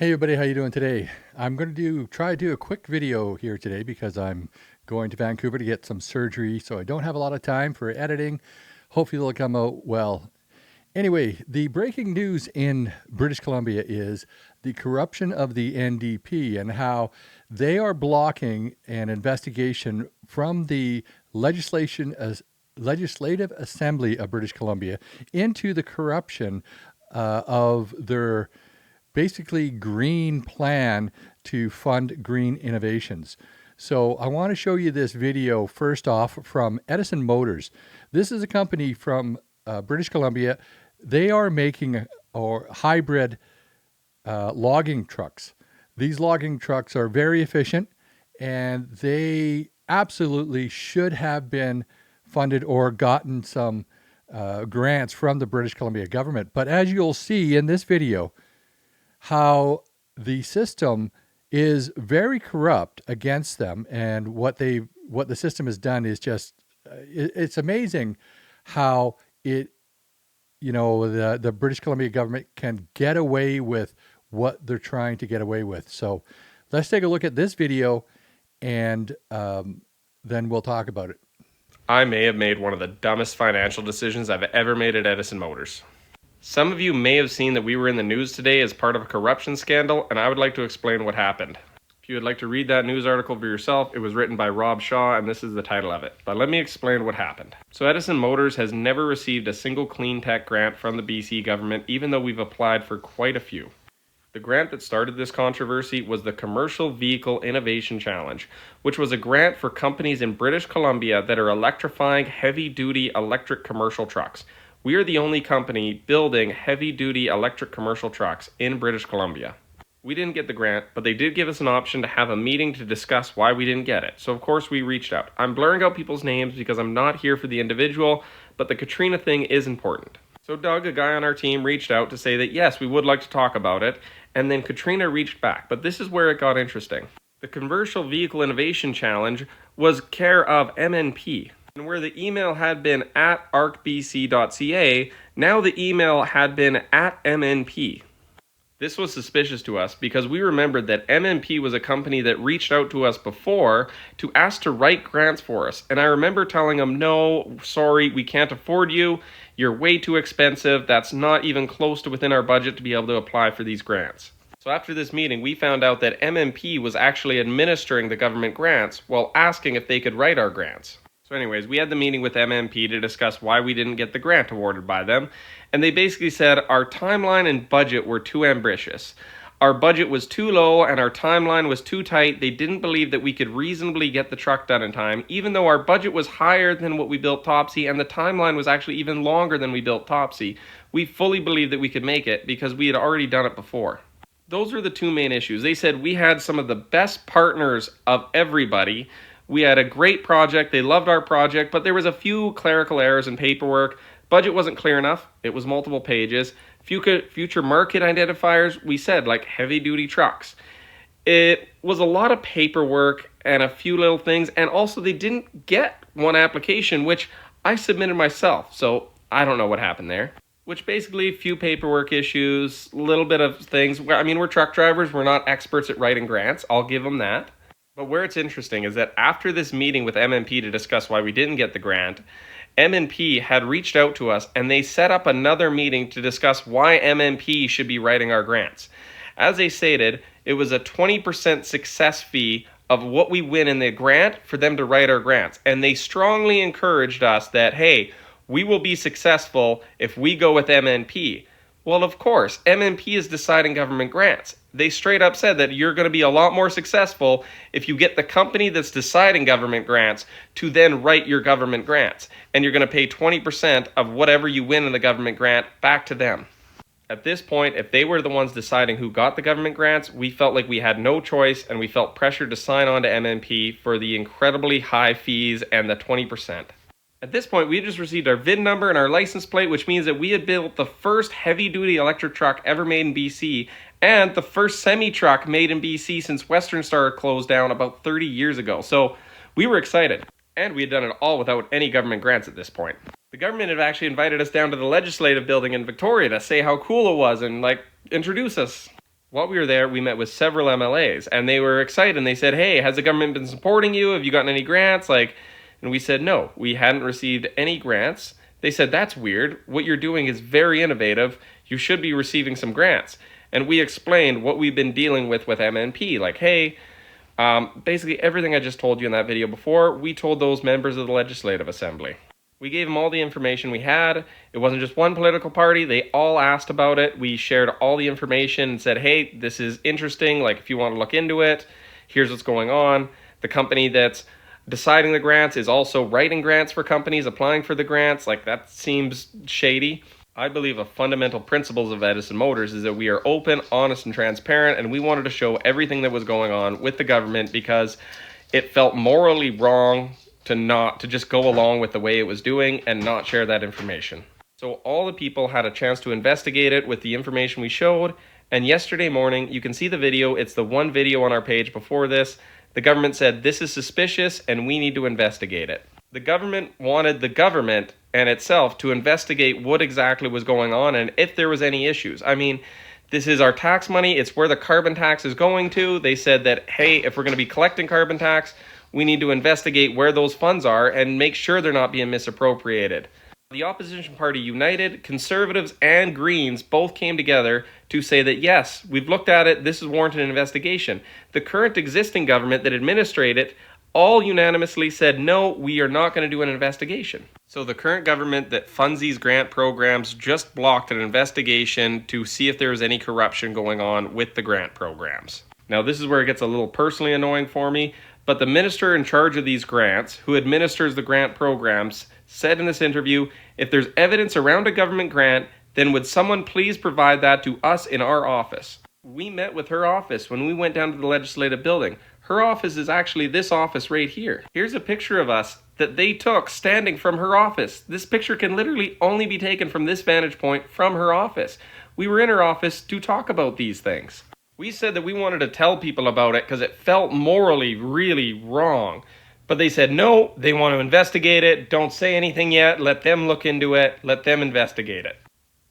Hey everybody, how you doing today? I'm going to try to do a quick video here today because I'm going to Vancouver to get some surgery, so I don't have a lot of time for editing. Hopefully it'll come out well. Anyway, the breaking news in British Columbia is the corruption of the NDP and how they are blocking an investigation from the Legislative Assembly of British Columbia into the corruption of their basically green plan to fund green innovations. So I want to show you this video first off from Edison Motors. This is a company from British Columbia. They are making hybrid logging trucks. These logging trucks are very efficient, and they absolutely should have been funded or gotten some grants from the British Columbia government. But as you'll see in this video, how the system is very corrupt against them, and what the system has done is just it's amazing how the British Columbia government can get away with what they're trying to get away with. So let's take a look at this video, and then we'll talk about it. I may have made one of the dumbest financial decisions I've ever made at Edison Motors. Some of you may have seen that we were in the news today as part of a corruption scandal, and I would like to explain what happened. If you would like to read that news article for yourself, it was written by Rob Shaw, and this is the title of it. But let me explain what happened. So Edison Motors has never received a single clean tech grant from the BC government, even though we've applied for quite a few. The grant that started this controversy was the Commercial Vehicle Innovation Challenge, which was a grant for companies in British Columbia that are electrifying heavy-duty electric commercial trucks. We are the only company building heavy-duty electric commercial trucks in British Columbia. We didn't get the grant, but they did give us an option to have a meeting to discuss why we didn't get it. So of course we reached out. I'm blurring out people's names because I'm not here for the individual, but the Katrina thing is important. So Doug, a guy on our team, reached out to say that yes, we would like to talk about it, and then Katrina reached back. But this is where it got interesting. The Commercial Vehicle Innovation Challenge was care of MNP. And where the email had been at arcbc.ca, now the email had been at MNP. This was suspicious to us because we remembered that MNP was a company that reached out to us before to ask to write grants for us. And I remember telling them, no, sorry, we can't afford you. You're way too expensive. That's not even close to within our budget to be able to apply for these grants. So after this meeting, we found out that MNP was actually administering the government grants while asking if they could write our grants. So anyways, we had the meeting with MNP to discuss why we didn't get the grant awarded by them. And they basically said our timeline and budget were too ambitious. Our budget was too low and our timeline was too tight. They didn't believe that we could reasonably get the truck done in time, even though our budget was higher than what we built Topsy and the timeline was actually even longer than we built Topsy. We fully believed that we could make it because we had already done it before. Those were the two main issues. They said we had some of the best partners of everybody. We had a great project. They loved our project, but there was a few clerical errors in paperwork. Budget wasn't clear enough. It was multiple pages. Future market identifiers, we said, like heavy-duty trucks. It was a lot of paperwork and a few little things, and also they didn't get one application, which I submitted myself, so I don't know what happened there. Which basically, few paperwork issues, a little bit of things. I mean, we're truck drivers. We're not experts at writing grants. I'll give them that. But where it's interesting is that after this meeting with MNP to discuss why we didn't get the grant, MNP had reached out to us and they set up another meeting to discuss why MNP should be writing our grants. As they stated, it was a 20% success fee of what we win in the grant for them to write our grants. And they strongly encouraged us that, hey, we will be successful if we go with MNP. Well, of course, MNP is deciding government grants. They straight up said that you're going to be a lot more successful if you get the company that's deciding government grants to then write your government grants. And you're going to pay 20% of whatever you win in the government grant back to them. At this point, if they were the ones deciding who got the government grants, we felt like we had no choice and we felt pressured to sign on to MNP for the incredibly high fees and the 20%. At this point, we just received our VIN number and our license plate, which means that we had built the first heavy-duty electric truck ever made in BC and the first semi-truck made in BC since Western Star closed down about 30 years ago. So we were excited, and we had done it all without any government grants at this point. The government had actually invited us down to the legislative building in Victoria to say how cool it was and, introduce us. While we were there, we met with several MLAs, and they were excited, and they said, hey, has the government been supporting you? Have you gotten any grants? And we said, no, we hadn't received any grants. They said, that's weird. What you're doing is very innovative. You should be receiving some grants. And we explained what we've been dealing with MNP. Hey, basically everything I just told you in that video before, we told those members of the Legislative Assembly. We gave them all the information we had. It wasn't just one political party. They all asked about it. We shared all the information and said, hey, this is interesting. If you want to look into it, here's what's going on. The company that's deciding the grants is also writing grants for companies applying for the grants. That seems shady. I believe a fundamental principles of Edison Motors is that we are open, honest, and transparent, and we wanted to show everything that was going on with the government because it felt morally wrong to just go along with the way it was doing and not share that information. So all the people had a chance to investigate it with the information we showed, and yesterday morning, you can see the video, it's the one video on our page before this, the government said this is suspicious and we need to investigate it. The government wanted the government and itself to investigate what exactly was going on and if there was any issues. This is our tax money, it's where the carbon tax is going to. They said that, hey, if we're going to be collecting carbon tax, we need to investigate where those funds are and make sure they're not being misappropriated. The opposition party United, Conservatives, and Greens both came together to say that yes, we've looked at it, this is warranted an investigation. The current existing government that administrated it all unanimously said no, we are not going to do an investigation. So the current government that funds these grant programs just blocked an investigation to see if there was any corruption going on with the grant programs. Now this is where it gets a little personally annoying for me. But the minister in charge of these grants, who administers the grant programs, said in this interview, if there's evidence around a government grant, then would someone please provide that to us in our office? We met with her office when we went down to the legislative building. Her office is actually this office right here. Here's a picture of us that they took standing from her office. This picture can literally only be taken from this vantage point from her office. We were in her office to talk about these things. We said that we wanted to tell people about it because it felt morally really wrong. But they said, no, they want to investigate it. Don't say anything yet. Let them look into it. Let them investigate it.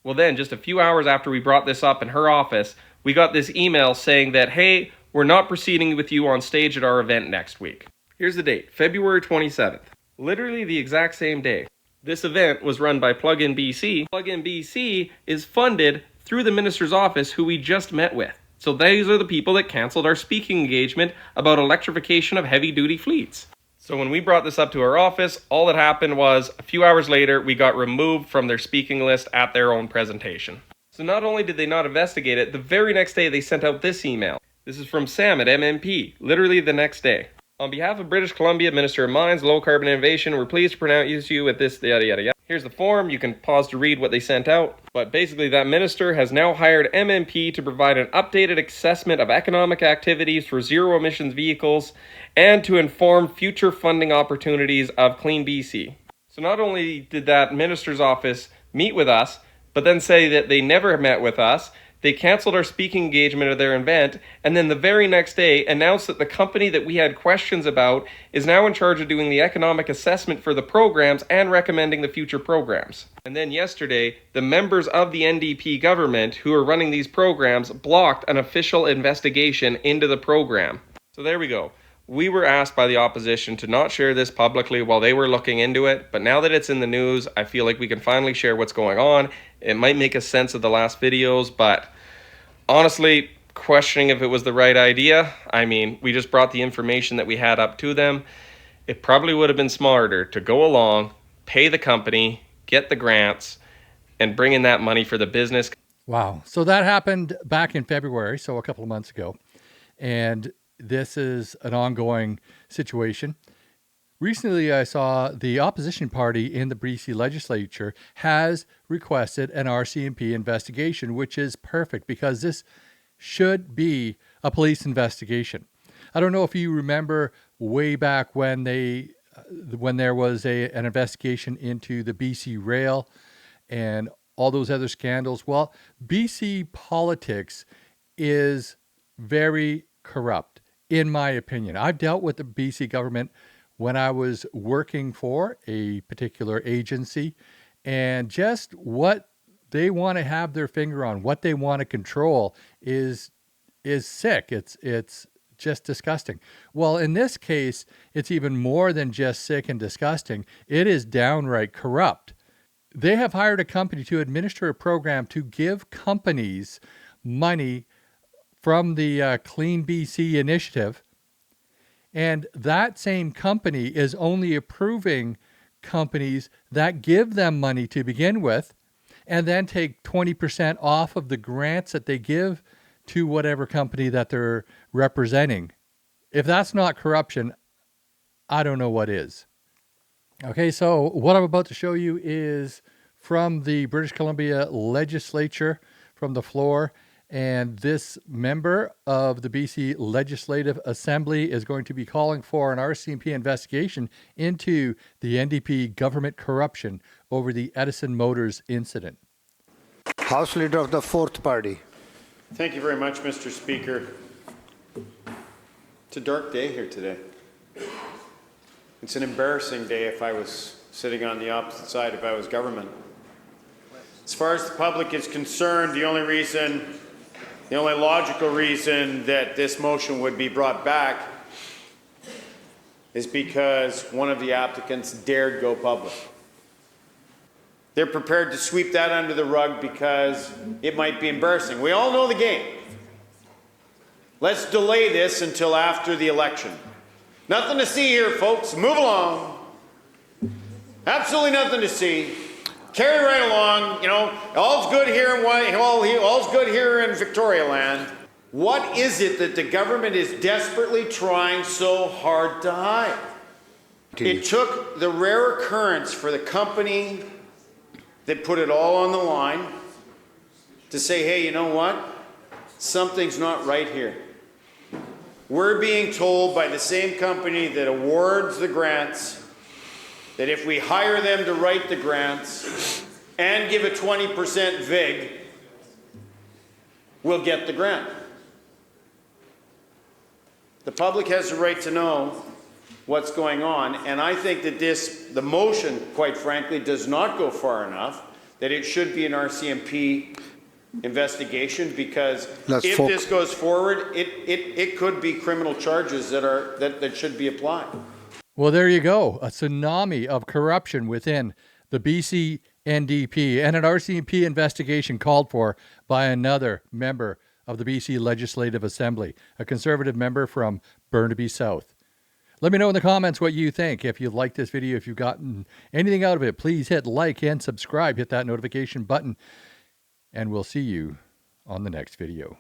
Well then, just a few hours after we brought this up in her office, we got this email saying that, hey, we're not proceeding with you on stage at our event next week. Here's the date, February 27th. Literally the exact same day. This event was run by Plug-in BC. Plug-in BC is funded through the minister's office who we just met with. So these are the people that canceled our speaking engagement about electrification of heavy-duty fleets. So when we brought this up to our office, all that happened was a few hours later, we got removed from their speaking list at their own presentation. So not only did they not investigate it, the very next day they sent out this email. This is from Sam at MMP, literally the next day. On behalf of British Columbia Minister of Mines, Low Carbon Innovation, we're pleased to pronounce you with this yada yada yada. Here's the form. You can pause to read what they sent out. But basically that minister has now hired MMP to provide an updated assessment of economic activities for zero emissions vehicles and to inform future funding opportunities of Clean BC. So not only did that minister's office meet with us, but then say that they never met with us, they canceled our speaking engagement at their event, and then the very next day announced that the company that we had questions about is now in charge of doing the economic assessment for the programs and recommending the future programs. And then yesterday, the members of the NDP government who are running these programs blocked an official investigation into the program. So there we go. We were asked by the opposition to not share this publicly while they were looking into it, but now that it's in the news, I feel like we can finally share what's going on. It might make a sense of the last videos, but honestly, questioning if it was the right idea. We just brought the information that we had up to them. It probably would have been smarter to go along, pay the company, get the grants, and bring in that money for the business. Wow. So that happened back in February, so a couple of months ago. And this is an ongoing situation. Recently, I saw the opposition party in the BC Legislature has requested an RCMP investigation, which is perfect because this should be a police investigation. I don't know if you remember way back when there was an investigation into the BC Rail and all those other scandals. Well, BC politics is very corrupt, in my opinion. I've dealt with the BC government when I was working for a particular agency, and just what they want to have their finger on, what they want to control is is sick. It's just disgusting. Well, in this case, it's even more than just sick and disgusting. It is downright corrupt. They have hired a company to administer a program to give companies money from the Clean BC initiative. And that same company is only approving companies that give them money to begin with, and then take 20% off of the grants that they give to whatever company that they're representing. If that's not corruption, I don't know what is. Okay, so what I'm about to show you is from the British Columbia Legislature, from the floor. And this member of the BC Legislative Assembly is going to be calling for an RCMP investigation into the NDP government corruption over the Edison Motors incident. House Leader of the Fourth Party. Thank you very much, Mr. Speaker. It's a dark day here today. It's an embarrassing day if I was sitting on the opposite side, if I was government. As far as the public is concerned, the only logical reason that this motion would be brought back is because one of the applicants dared go public. They're prepared to sweep that under the rug because it might be embarrassing. We all know the game. Let's delay this until after the election. Nothing to see here, folks. Move along. Absolutely nothing to see. Carry right along. You know, all's good here all's good here in Victoria land. What is it that the government is desperately trying so hard to hide? It took the rare occurrence for the company that put it all on the line to say, hey, you know what? Something's not right here. We're being told by the same company that awards the grants that if we hire them to write the grants and give a 20% VIG, we'll get the grant. The public has the right to know what's going on, and I think that the motion, quite frankly, does not go far enough, that it should be an RCMP investigation, because if this goes forward, it could be criminal charges that should be applied. Well, there you go. A tsunami of corruption within the BC NDP, and an RCMP investigation called for by another member of the BC Legislative Assembly, a Conservative member from Burnaby South. Let me know in the comments what you think. If you like this video, if you've gotten anything out of it, please hit like and subscribe. Hit that notification button, and we'll see you on the next video.